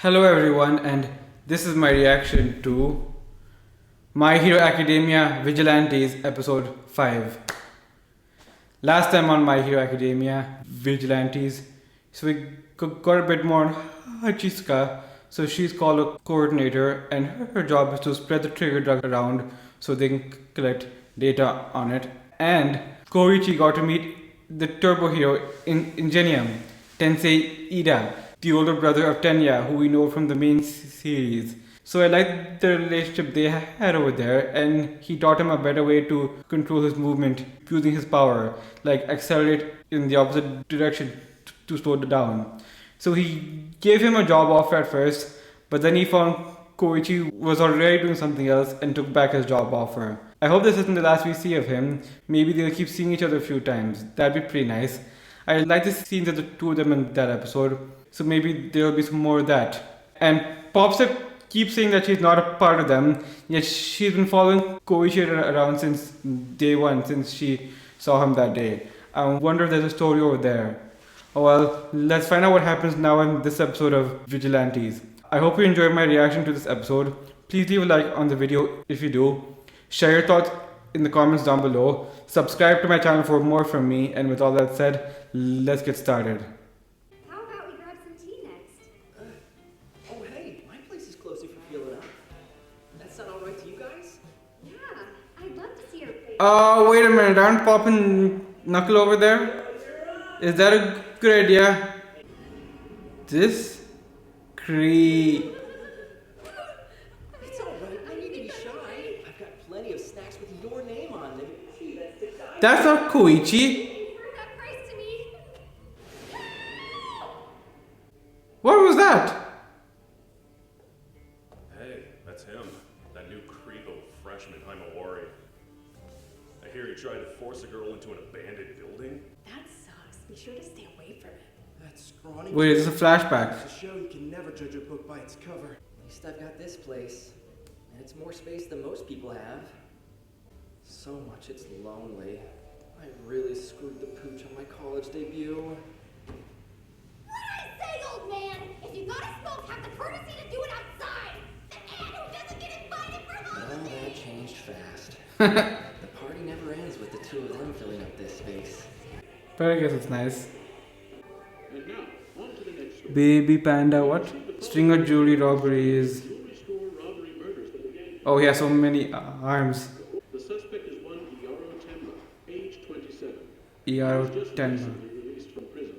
Hello everyone, and this is my reaction to My Hero Academia Vigilantes episode 5. Last time on My Hero Academia Vigilantes, so we got a bit more on Hachisuka. So she's called a coordinator, and her job is to spread the trigger drug around so they can collect data on it. And Koichi got to meet the turbo hero in Ingenium, Tensei Ida, the older brother of Tenya, who we know from the main series. So I liked the relationship they had over there, and he taught him a better way to control his movement using his power, like accelerate in the opposite direction to slow it down. So he gave him a job offer at first, but then he found Koichi was already doing something else and took back his job offer. I hope this isn't the last we see of him. Maybe they'll keep seeing each other a few times. That'd be pretty nice. I like the scenes of the two of them in that episode, so maybe there'll be some more of that. And Popsip keeps saying that she's not a part of them, yet she's been following Koichi around since day one, since she saw him that day. I wonder if there's a story over there. Oh well, let's find out what happens now in this episode of Vigilantes. I hope you enjoyed my reaction to this episode. Please leave a like on the video if you do. Share your thoughts in the comments down below. Subscribe to my channel for more from me. And with all that said, let's get started. How about we grab some tea next? Oh hey, my place is close if you're feeling up. That sound alright to you guys? Yeah, I'd love to see your face. Wait a minute, aren't Pop and Knuckle over there? Is that a good idea? This creep. It's alright, no need to be shy. I've got plenty of snacks with your name on them. That's not Koichi. You heard that praise to me. What was that? Hey, that's him. That new creepo freshman Himawari. I hear he tried to force a girl into an abandoned building. That sucks. Be sure to stay away from it. That scrawny. Wait, is this a flashback? It's a show you can never judge a book by its cover. At least I've got this place. And it's more space than most people have. So much it's lonely. I really screwed the pooch on my college debut. What did I say, old man? If you gotta smoke, have the courtesy to do it outside. The man who doesn't get invited for Well, holidays. that changed fast. The party never ends with the two of them filling up this space. But I guess it's nice. Baby panda, what? String of jewelry robberies. Oh, he has so many arms. The suspect is one Iaro Tenma, age 27. Iaro He's just Tenma. recently released from prison.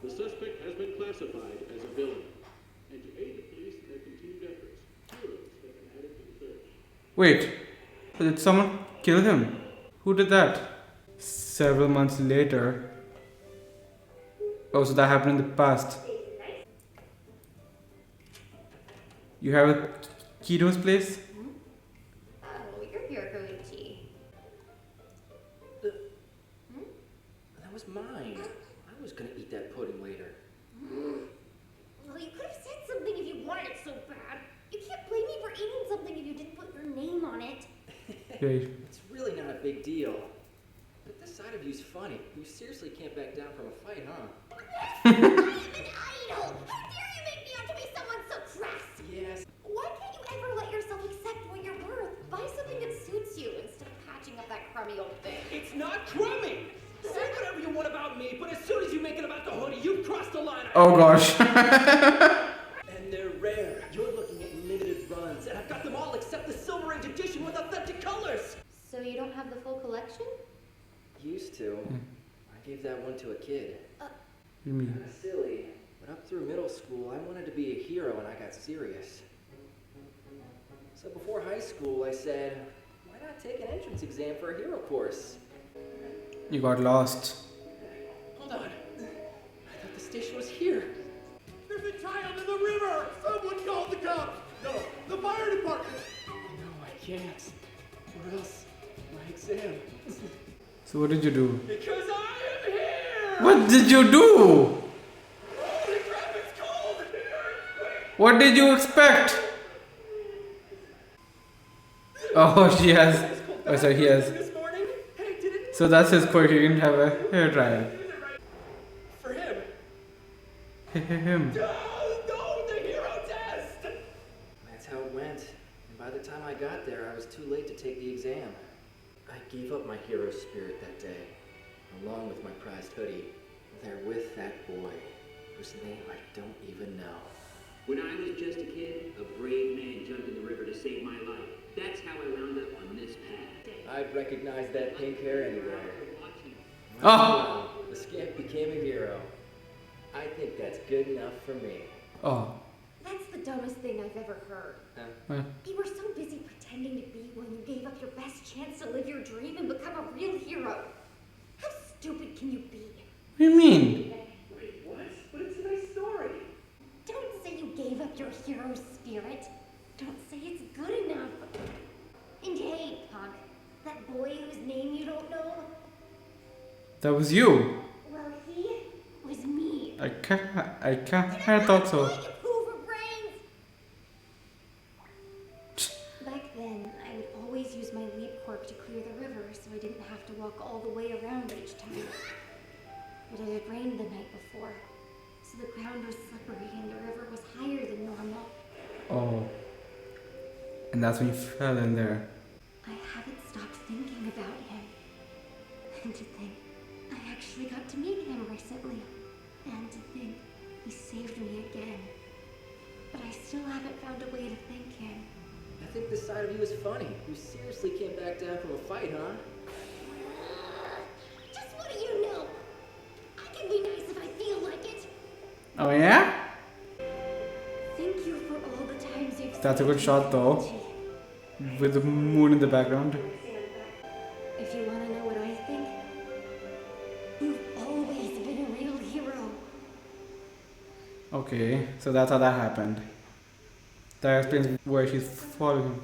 The suspect has been classified as a villain. And to aid the police in their continued efforts, heroes have been added to the search. Wait, did someone kill him? Who did that? Several months later. Oh, so that happened in the past. You have a key to his place? Oh, you're here, Koichi. That was mine. I was gonna eat that pudding later. Well, you could have said something if you wanted it so bad. You can't blame me for eating something if you didn't put your name on it. Okay. It's really not a big deal. But this side of you's funny. You seriously can't back down from a fight, huh? I am an idol! How dare you make me out to be someone so crass? Yes. Why can't you ever let yourself accept what you're worth? Buy something that suits you instead of patching up that crummy old thing. It's not crummy! Say whatever you want about me, but as soon as you make it about the hoodie, you've crossed the line. Oh gosh. And they're rare. You're looking at limited runs, and I've got them all except the Silver Age edition with authentic colors. So you don't have the full collection? Used to. I gave that one to a kid. You mean? Kinda silly, but up through middle school, I wanted to be a hero and I got serious. So before high school, I said, why not take an entrance exam for a hero course? You got lost. Hold on. I thought the station was here. There's a child in the river! Someone called the cops! No, the fire department! No, I can't. Or else my exam. So what did you do? Because I am here! What did you do? Holy crap, it's cold! What did you expect? Oh, she has. Oh, sorry, he has. This morning? Hey, did it? So that's his quirk. He didn't have a hair dryer. For him. Him. No, the hero time I got there, I was too late to take the exam. I gave up my hero spirit that day, along with my prized hoodie. There with that boy, whose name I don't even know. When I was just a kid, a brave man jumped in the river to save my life. That's how I wound up on this path. I'd recognize that pink hair anywhere. Oh. The scamp became a hero. I think that's good enough for me. Oh. That's the dumbest thing I've ever heard. Huh. You were so busy pretending to be one you gave up your best chance to live your dream and become a real hero. How stupid can you be? What do you mean? Wait, what? But it's a nice story. Don't say you gave up your hero spirit. Don't say it's good enough. And hey, punk, that boy whose name you don't know, That was you. well, he was me. I thought so. You Hoover brains! Back then, I would always use my leap quirk to clear the river so I didn't have to walk all the way around each time. But it had rained the night before, so the ground was slippery and the river was higher than normal. Oh. And that's when you fell in there. I haven't stopped thinking about him. And to think, I actually got to meet him recently. And to think, he saved me again. But I still haven't found a way to thank him. I think this side of you is funny. You seriously came back down from a fight, huh? Just what do you know? I can be nice if I feel like it. Oh yeah? Thank you for all the times you've That's a good saved shot me. though. With the moon in the background. If you want to know what I think, you've always been a real hero. Okay, so that's how that happened. That explains why she's following him.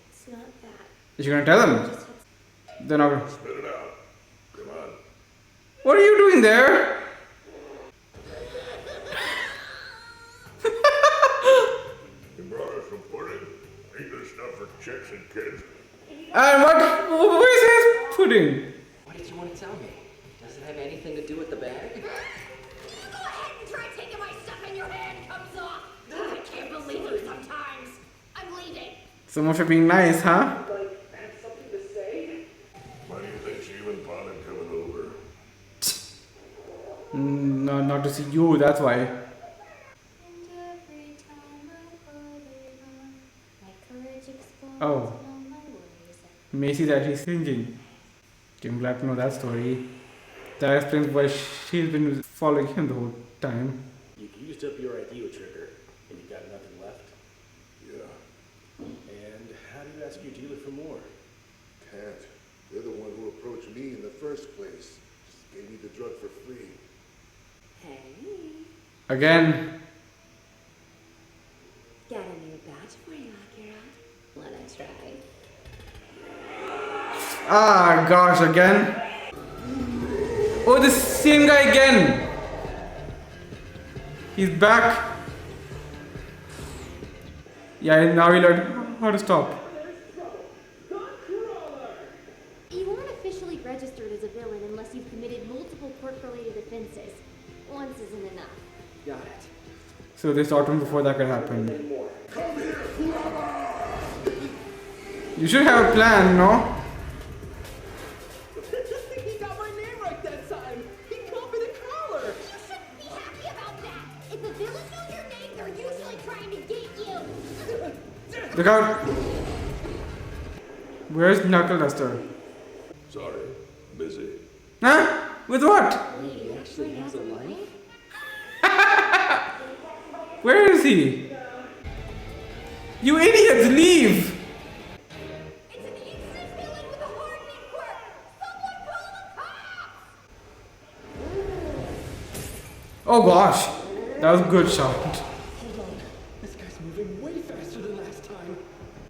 It's not that. Is she gonna tell him? Just Then I'll... Spit it out. Come on. What are you doing there? You brought us some pudding. Ain't this stuff for chicks and kids? And what is his pudding? What did you want to tell me? Does it have anything to do with the bag? Go ahead and try taking my stuff and your hand comes off. I can't believe you sometimes. I'm leaving. So much for being nice, huh? Like, have something to say? Why do you think she even bothered coming over? No, not to see you, that's why. And every time I put it on, my courage explodes Oh. all my worries. Macy's actually singing. I'm glad to know that story. That explains why she's been following him the whole time. You used up your idea trigger, and you got nothing left. Yeah. And how do you ask your dealer for more? Can't. They're the one who approached me in the first place. Just gave me the drug for free. Hey, Again. got a new batch for you, Akira. Wanna try? Ah, gosh, again. Oh, the same guy again. He's back. Yeah, now he learned how to stop. You aren't officially registered as a villain unless you've committed multiple quirk-related offenses. Once isn't enough. Got it. So they stopped him before that could happen. You should have a plan, no? He got my name right that time. He copied the collar. You shouldn't be happy about that. If the villains know your name, they're usually trying to get you. Look out. Where's Knuckle Duster? Sorry. Busy. Huh? With what? He actually has a life? Where is he? You idiots, leave! It's an instant villain with a hardening quirk. Someone call the cops! Oh gosh. That was a good shot. Hold on. This guy's moving way faster than last time.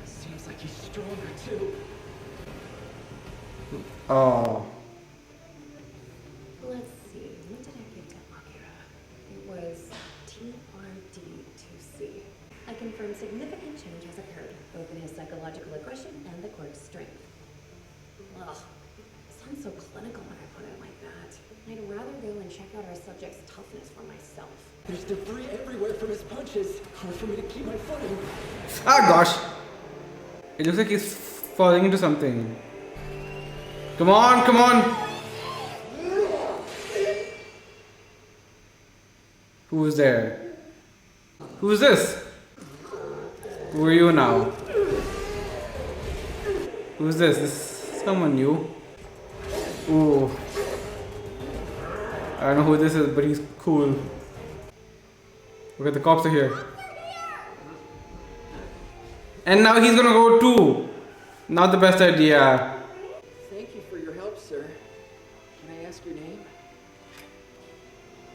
Seems like he's stronger too. Oh. Let's see, what did I give to Akira? It was TRD2C. I confirm significant change has occurred, both in his psychological aggression and the quirk's strength. Ugh, sounds so clinical when I put it like that. I'd rather go and check out our subject's toughness for myself. There's debris everywhere from his punches. Hard for me to keep my footing. Ah gosh. It looks like he's falling into something. Come on, come on! Who's there? Who's this? Who are you now? Who's this? This is someone new. Ooh. I don't know who this is, but he's cool. Okay, the cops are here. And now he's gonna go too. Not the best idea. Thank you for your help, sir. Can I ask your name?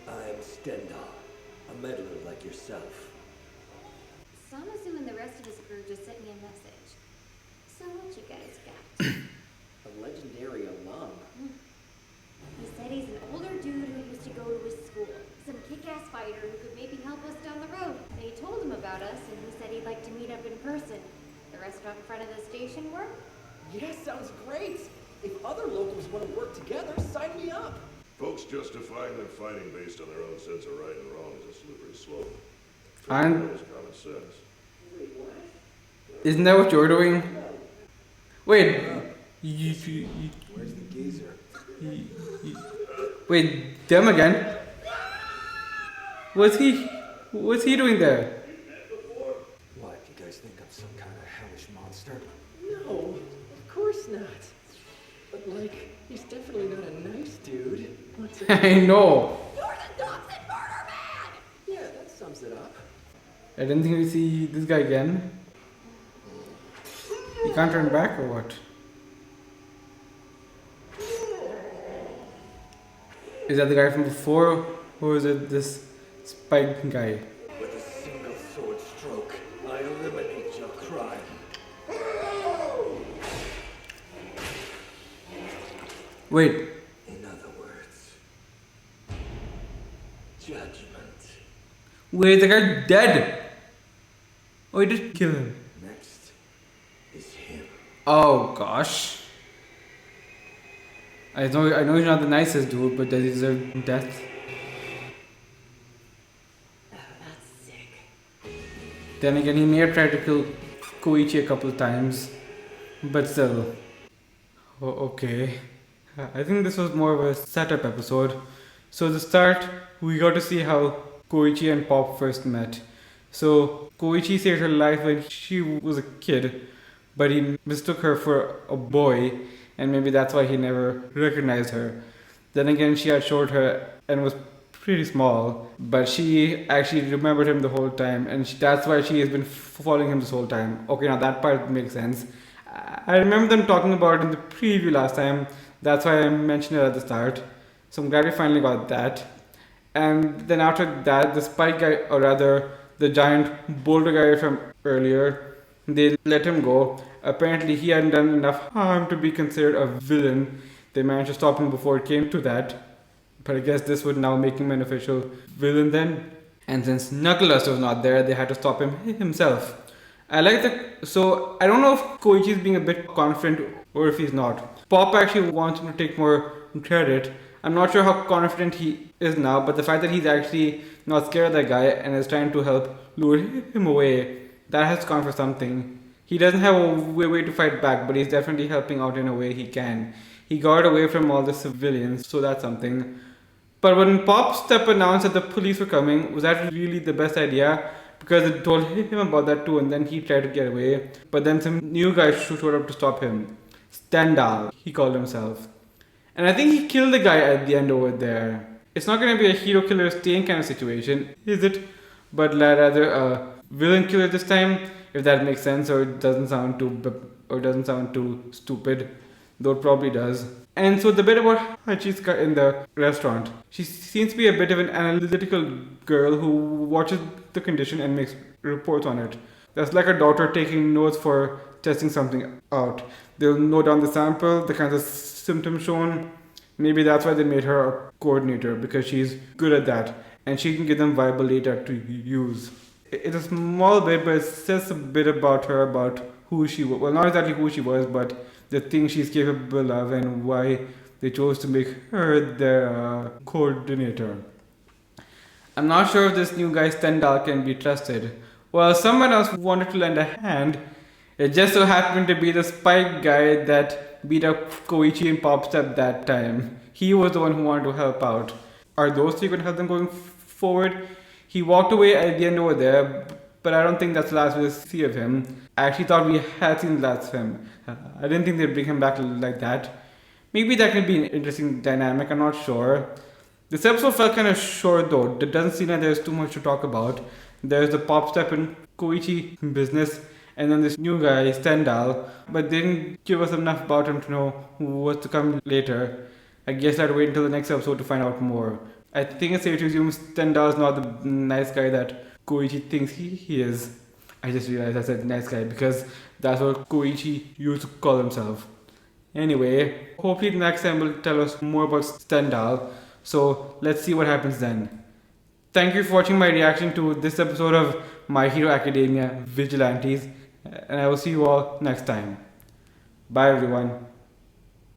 I'm Stendhal, a meddler like yourself. So I'm assuming the rest of his crew just sent me a message. So what you guys got? A legendary alum. He said he's an older dude who used to go to his school. Some kick-ass fighter who could maybe help us down the road. They told him about us, and he said he'd like to meet up in person. The restaurant in front of the station work? Yeah, sounds great. If other locals want to work together, sign me up. Folks justifying their fighting based on their own sense of right and wrong is a slippery slope. And That is common sense. isn't that what you're doing? Wait. Where's the geezer? Wait, them again? What's he doing there? What, you guys think I'm some kind of hellish monster? No, of course not. But, like, he's definitely not a nice dude. I know. You're the Dobson murder man! Yeah, that sums it up. I didn't think we see this guy again. He can't turn back or what? Is that the guy from before, or is it this spike guy? With a single sword stroke, I eliminate your crime. Wait, In other words, judgment. wait, the guy dead. Oh, he did kill him. Next is him. Oh gosh. I know he's not the nicest dude, but does he deserve death? Oh, that's sick. Then again, he may have tried to kill Koichi a couple of times, but still. Oh, okay. I think this was more of a setup episode. So to start, we got to see how Koichi and Pop first met. So Koichi saved her life when she was a kid, but he mistook her for a boy, and maybe that's why he never recognized her. Then again, she had short hair and was pretty small, but she actually remembered him the whole time, and that's why she has been following him this whole time. Okay, now that part makes sense. I remember them talking about it in the preview last time. That's why I mentioned it at the start. So I'm glad we finally got that. And then after that, the spike guy, or rather the giant boulder guy from earlier, they let him go. Apparently he hadn't done enough harm to be considered a villain. They managed to stop him before it came to that. But I guess this would now make him an official villain then. And since Knuckleduster was not there, they had to stop him himself. I like the... So, I don't know if Koichi is being a bit confident or if he's not. Pop actually wants him to take more credit. I'm not sure how confident he is now, but the fact that he's actually not scared of that guy and is trying to help lure him away, that has gone for something. He doesn't have a way to fight back, but he's definitely helping out in a way he can. He got away from all the civilians, so that's something. But when Pop Step announced that the police were coming, was that really the best idea? Because it told him about that too, and then he tried to get away. But then some new guy showed up to stop him. Stendhal, he called himself. And I think he killed the guy at the end over there. It's not going to be a hero killer staying kind of situation, is it? But rather a villain killer this time, if that makes sense, or it doesn't sound too stupid, though it probably does. And so the bit about Hachiska in the restaurant, she seems to be a bit of an analytical girl who watches the condition and makes reports on it. That's like a doctor taking notes for testing something out. They'll note down the sample, the kinds of symptoms shown. Maybe that's why they made her a coordinator, because she's good at that and she can give them viable data to use. It's a small bit, but it says a bit about her, about who she was. Well, not exactly who she was, but the things she's capable of and why they chose to make her their coordinator. I'm not sure if this new guy Stendhal can be trusted. Well, someone else wanted to lend a hand, It just so happened to be the spike guy that beat up Koichi and Popstep that time. He was the one who wanted to help out. Are those three going to help them going forward? He walked away at the end over there, but I don't think that's the last we'll see of him. I actually thought we had seen the last of him. I didn't think they'd bring him back like that. Maybe that could be an interesting dynamic, I'm not sure. This episode felt kind of short though. It doesn't seem like there's too much to talk about. There's the Popstep and Koichi business, and then this new guy, Stendhal, but they didn't give us enough about him to know what's to come later. I guess I'd wait until the next episode to find out more. I think it's safe to assume Stendhal's not the nice guy that Koichi thinks he is. I just realized I said nice guy because that's what Koichi used to call himself. Anyway, hopefully the next time will tell us more about Stendhal, so let's see what happens then. Thank you for watching my reaction to this episode of My Hero Academia Vigilantes, and I will see you all next time. Bye everyone.